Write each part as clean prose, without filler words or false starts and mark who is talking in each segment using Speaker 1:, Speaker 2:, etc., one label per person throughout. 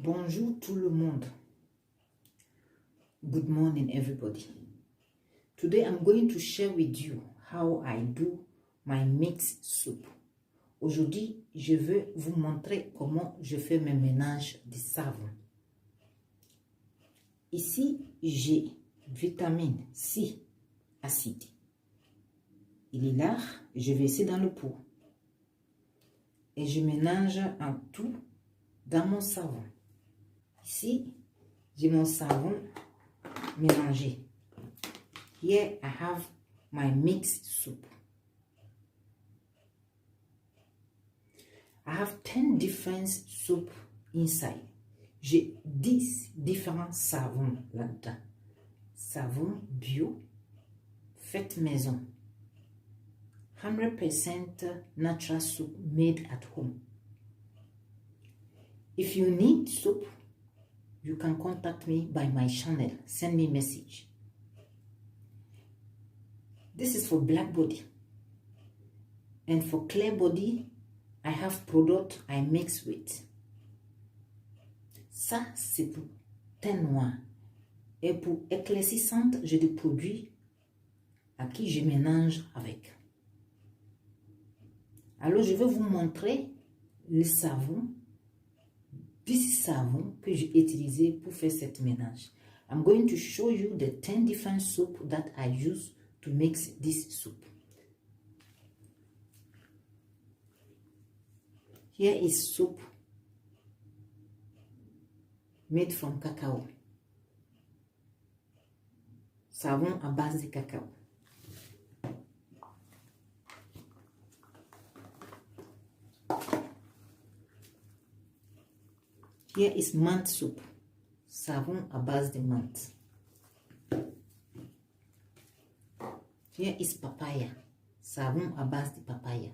Speaker 1: Bonjour tout le monde. Good morning everybody. Today I'm going to share with you how I do my mixed soup. Aujourd'hui, je vais vous montrer comment je fais mes mélanges de savon. Ici, j'ai vitamine C acide. Il est là, je vais essayer dans le pot. Et je mélange en tout dans mon savon. Ici, j'ai mon savon mélangé. Here I have my mixed soup. I have 10 different soup inside. J'ai 10 différents savons là-dedans. Savon bio, fait maison. 100% natural soup made at home. If you need soup, you can contact me by my channel. Send me a message. This is for black body. And for clear body, I have product I mix with. Ça, c'est pour teint noir. Et pour éclaircissante, j'ai des produits à qui je mélange avec. Alors, je vais vous montrer le savon. This savon que j'ai utilisé pour faire cette mélange. I'm going to show you the 10 different soup that I use to mix this soup. Here is soup made from cacao. Savon à base de cacao. Here is mint soup. Savon à base de menthe. Here is papaya. Savon à base de papaya.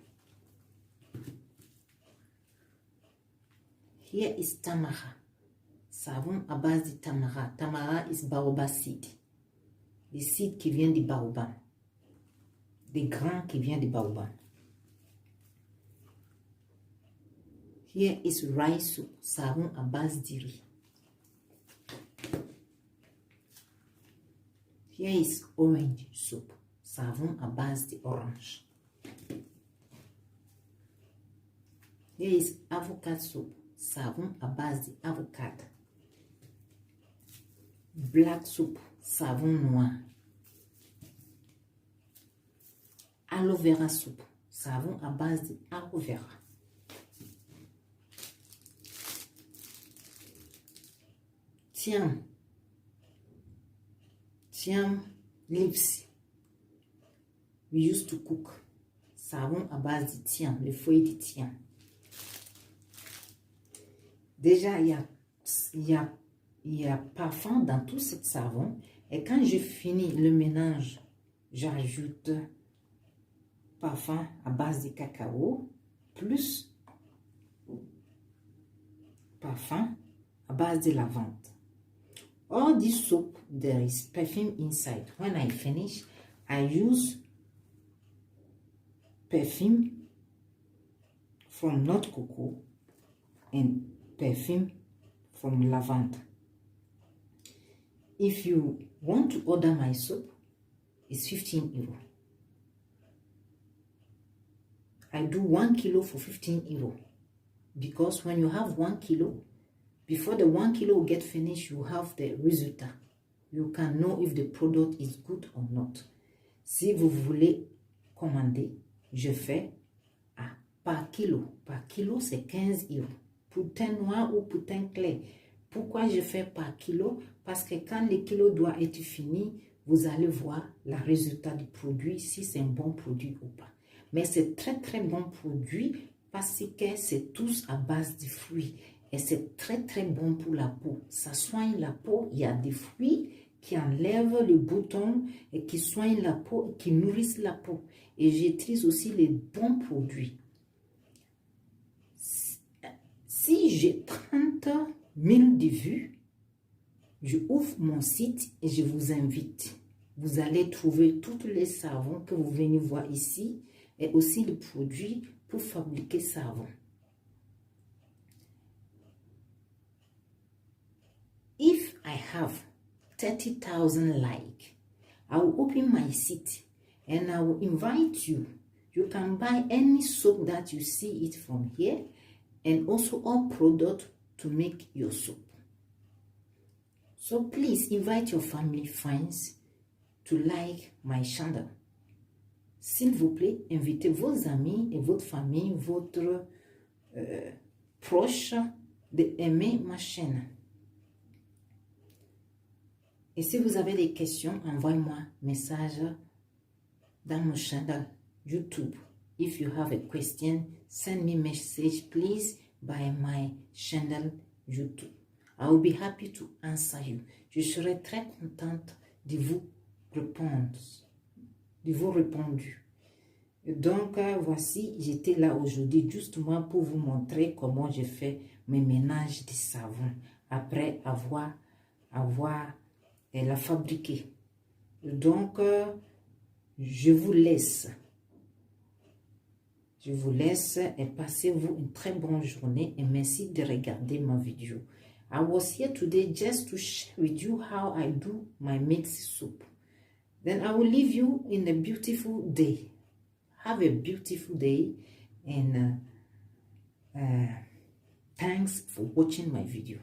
Speaker 1: Here is tamara. Savon à base de tamara. Tamara is baobab seed. Les seeds qui viennent du baobab. Des grains qui viennent du baobab. Here is rice soup. Savon à base de riz. Here is orange soup. Savon à base d'orange. Here is avocado soup. Savon à base d'avocado. Black soup. Savon noir. Aloe vera soup. Savon à base d'aloe vera. Thyme leaves. We used to cook. Savon à base de thyme, les feuilles de thyme. Déjà, il y a parfum dans tout ce savon. Et quand je finis le mélange, j'ajoute parfum à base de cacao, plus parfum à base de lavande. All this soap, there is perfume inside. When I finish, I use perfume from nut cocoa and perfume from lavender. If you want to order my soap, it's 15 euro. I do 1 kilo for 15 euro. Because when you have 1 kilo, before the 1 kilo will get finished, you have the result. You can know if the product is good or not. Si vous voulez commander, je fais par kilo. Par kilo, c'est 15 euros. Pour teint noir ou pour teint clair. Pourquoi je fais par kilo? Parce que quand le kilo doit être fini, vous allez voir le résultat du produit, si c'est un bon produit ou pas. Mais c'est très très bon produit parce que c'est tous à base de fruits. Et c'est très très bon pour la peau. Ça soigne la peau. Il y a des fruits qui enlèvent le bouton et qui soignent la peau, qui nourrissent la peau. Et j'utilise aussi les bons produits. Si j'ai 30 000 de vues, je ouvre mon site et je vous invite. Vous allez trouver tous les savons que vous venez voir ici et aussi les produits pour fabriquer savon. I have 30,000 likes, I will open my site and I will invite you. You can buy any soap that you see it from here, and also all products to make your soap. So please invite your family, friends to like my channel. S'il vous plaît, invitez vos amis et votre famille, votre proche de aimer ma chaîne. Et si vous avez des questions, envoyez-moi un message dans mon channel YouTube. If you have a question, send me message please by my channel YouTube. I will be happy to answer you. Je serai très contente de vous répondre, de vous répondre. Donc, voici, j'étais là aujourd'hui justement pour vous montrer comment je fais mes ménages de savon après avoir la fabriqué. Donc, je vous laisse. Je vous laisse et passez-vous une très bonne journée et merci de regarder ma vidéo. I was here today just to share with you how I do my mixed soup. Then I will leave you in a beautiful day. Have a beautiful day and thanks for watching my video.